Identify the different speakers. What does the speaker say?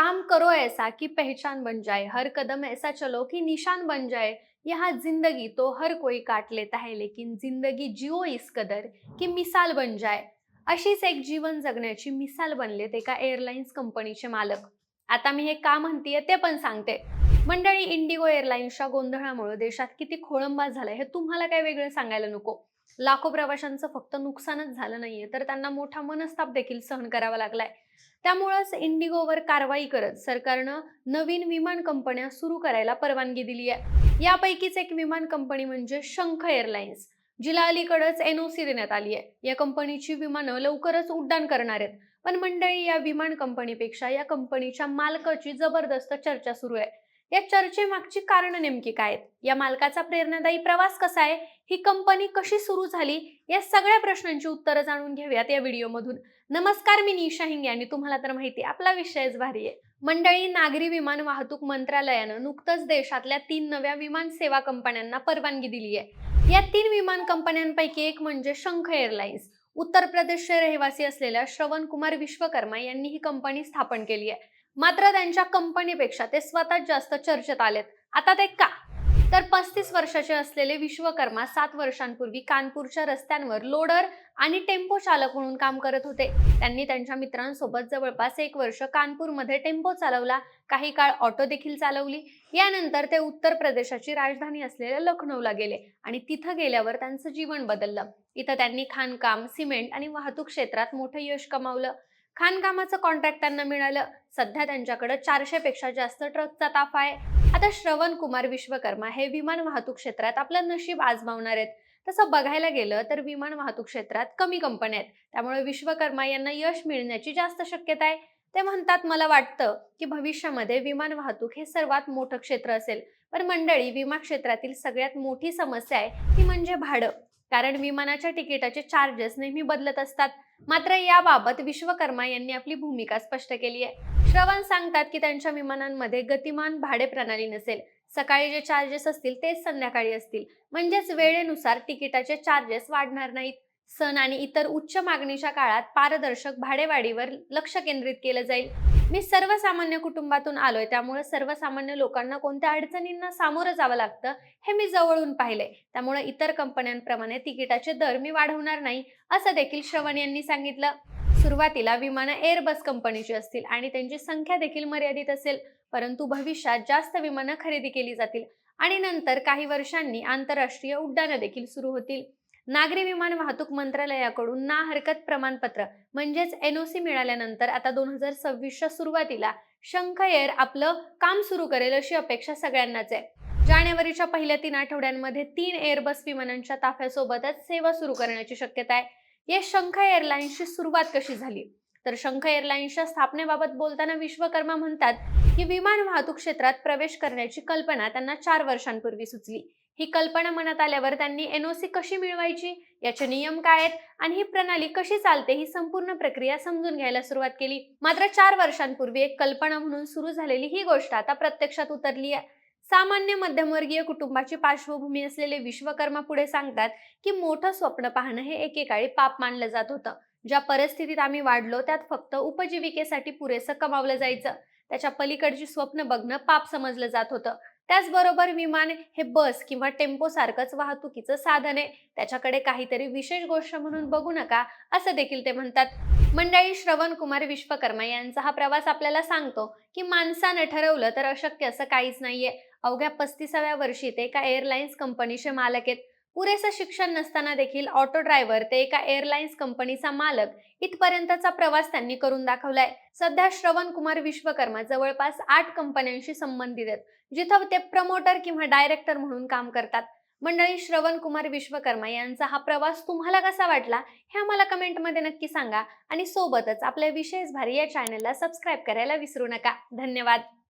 Speaker 1: काम करो ऐसा कि पहचान बन जाए, हर कदम ऐसा चलो कि निशान बन जाए। यहाँ जिंदगी तो हर कोई काट लेता है, लेकिन जिंदगी जिओ इस कदर की मिसाल बन जाए. अशीच एक जीवन जगण्याची मिसाल बनलेत एका एअरलाइन्स कंपनीचे मालक. आता मी हे का म्हणतीये ते पण सांगते. मंडळी, इंडिगो एअरलाइन्सच्या गोंधळामुळे देशात किती खोळंबा झालाय हे तुम्हाला काय वेगळं सांगायला नको. लाखो प्रवाशांचं फक्त नुकसानच झालं नाहीये, तर त्यांना मोठा मनस्ताप देखील सहन करावा लागलाय. त्यामुळेच इंडिगोवर कारवाई करत सरकारनं नवीन विमान कंपन्या सुरू करायला परवानगी दिली आहे. यापैकीच एक विमान कंपनी म्हणजे शंख एअरलाइन्स, जिला अलीकडेच एनओसी देण्यात आली आहे. या कंपनीची विमानं लवकरच उड्डाण करणार आहेत. पण मंडळी, या विमान कंपनीपेक्षा या कंपनीच्या मालकाची जबरदस्त चर्चा सुरू आहे. या चर्चेमागची कारण नेमकी काय आहेत? या मालकाचा प्रेरणादायी प्रवास कसा आहे? ही कंपनी कशी सुरू झाली? या सगळ्या प्रश्नांची उत्तरं जाणून घेऊयात या व्हिडिओमधून. नमस्कार, मी निशा हिंगे आणि तुम्हाला तर माहिती आहे आपला विषयच भारी आहे. मंडळी, नागरी विमान वाहतूक मंत्रालयानं नुकतंच देशातल्या 3 नव्या विमान सेवा कंपन्यांना परवानगी दिली आहे. या 3 विमान कंपन्यांपैकी एक म्हणजे शंख एअरलाइन्स. उत्तर प्रदेशचे रहिवासी असलेल्या श्रवण कुमार विश्वकर्मा यांनी ही कंपनी स्थापन केली आहे. मात्र त्यांच्या कंपनीपेक्षा ते स्वतःच जास्त चर्चेत आलेत. आता ते का? तर 35 वर्षाचे असलेले विश्वकर्मा 7 वर्षांपूर्वी कानपूरच्या रस्त्यांवर लोडर आणि टेम्पो चालक म्हणून काम करत होते. त्यांनी त्यांच्या मित्रांसोबत जवळपास 1 वर्ष कानपूरमध्ये टेम्पो चालवला, काही काळ ऑटो देखील चालवली. यानंतर ते उत्तर प्रदेशाची राजधानी असलेल्या लखनौला गेले आणि तिथं गेल्यावर त्यांचं जीवन बदललं. इथं त्यांनी खाणकाम, सिमेंट आणि वाहतूक क्षेत्रात मोठं यश कमावलं. खाणकामाचं कॉन्ट्रॅक्ट त्यांना मिळालं. सध्या त्यांच्याकडे 400 पेक्षा जास्त ट्रकचा ताफा आहे. आता श्रवण कुमार विश्वकर्मा हे विमान वाहतूक क्षेत्रात आपलं नशीब आजमावणार आहेत. तसं बघायला गेलं तर विमान वाहतूक क्षेत्रात कमी कंपन्या आहेत, त्यामुळे विश्वकर्मा यांना यश मिळण्याची जास्त शक्यता आहे. ते म्हणतात, मला वाटतं की भविष्यामध्ये विमान वाहतूक हे सर्वात मोठं क्षेत्र असेल. पण मंडळी, विमा क्षेत्रातील सगळ्यात मोठी समस्या आहे ती म्हणजे भाडं. कारण विमानाच्या तिकिटाचे चार्जेस नेहमी बदलत असतात. मात्र याबाबत विश्वकर्मा यांनी आपली भूमिका स्पष्ट केली आहे. श्रवण सांगतात की त्यांच्या विमानांमध्ये गतिमान भाडे प्रणाली नसेल. सकाळी जे चार्जेस असतील तेच संध्याकाळी असतील. म्हणजेच वेळेनुसार तिकिटाचे चार्जेस वाढणार नाहीत. सण आणि इतर उच्च मागणीच्या काळात पारदर्शक भाडेवाढीवर लक्ष केंद्रित केलं जाईल. मी सर्वसामान्य कुटुंबातून आलोय, त्यामुळे सर्वसामान्य लोकांना कोणत्या अडचणींना सामोरं जावं लागतं हे मी जवळून पाहिलंय. त्यामुळे इतर कंपन्यांप्रमाणे तिकिटाचे दर मी वाढवणार नाही, असं देखील श्रवण यांनी सांगितलं. सुरुवातीला विमानं एअरबस कंपनीची असतील आणि त्यांची संख्या देखील मर्यादित असेल. परंतु भविष्यात जास्त विमानं खरेदी केली जातील आणि नंतर काही वर्षांनी आंतरराष्ट्रीय उड्डाणं देखील सुरू होतील. नागरी विमान वाहतूक मंत्रालयाकडून ना हरकत प्रमाणपत्र म्हणजेच एनओसी मिळाल्यानंतर आता 2026च्या सुरुवातीला शंख एअर आपलं काम सुरू करेल अशी अपेक्षा सगळ्यांनाच आहे. जानेवारीच्या पहिल्या 3 आठवड्यांमध्ये 3 एअरबस विमानांच्या ताफ्यासोबतच सेवा सुरू करण्याची शक्यता आहे. या शंख एअरलाइन्सची सुरुवात कशी झाली? तर शंख एअरलाइन्सच्या स्थापनेबाबत बोलताना विश्वकर्मा म्हणतात की विमान वाहतूक क्षेत्रात प्रवेश करण्याची कल्पना त्यांना 4 वर्षांपूर्वी सुचली. ही कल्पना मनात आल्यावर त्यांनी एनओसी कशी मिळवायची, याचे नियम काय आहेत आणि ही प्रणाली कशी चालते ही संपूर्ण प्रक्रिया समजून घ्यायला सुरुवात केली. मात्र 4 वर्षांपूर्वी एक कल्पना म्हणून सुरू झालेली ही गोष्ट आता प्रत्यक्षात उतरली आहे. सामान्य मध्यमवर्गीय कुटुंबाची पार्श्वभूमी असलेले विश्वकर्मा पुढे सांगतात की मोठं स्वप्न पाहणं हे एकेकाळी पाप मानलं जात होतं. ज्या परिस्थितीत आम्ही वाढलो त्यात फक्त उपजीविकेसाठी पुरेसं कमावलं जायचं. त्याच्या पलीकडची स्वप्न बघणं पाप समजलं जात होतं. त्याचबरोबर विमान हे बस किंवा टेम्पो सारखंच वाहतुकीचं साधन आहे, त्याच्याकडे काहीतरी विशेष गोष्ट म्हणून बघू नका, असं देखील ते म्हणतात. मंडळी, श्रवण कुमार विश्वकर्मा यांचा हा प्रवास आपल्याला सांगतो की माणसानं ठरवलं तर अशक्य असं काहीच नाहीये. अवघ्या 35व्या वर्षी ते एका एअरलाइन्स कंपनीचे मालक आहेत. पुरेसं शिक्षण नसताना देखील ऑटो ड्रायव्हर ते एका एअरलाइन्स कंपनीचा मालक इथपर्यंतचा प्रवास त्यांनी करून दाखवलाय. सध्या श्रवण कुमार विश्वकर्मा जवळपास 8 कंपन्यांशी संबंधित आहेत, जिथं ते प्रमोटर किंवा डायरेक्टर म्हणून काम करतात. मंडळी, श्रवण कुमार विश्वकर्मा यांचा हा प्रवास तुम्हाला कसा वाटला हे आम्हाला कमेंटमध्ये नक्की सांगा आणि सोबतच आपल्या विशेष भारी या चॅनलला सबस्क्राईब करायला विसरू नका. धन्यवाद.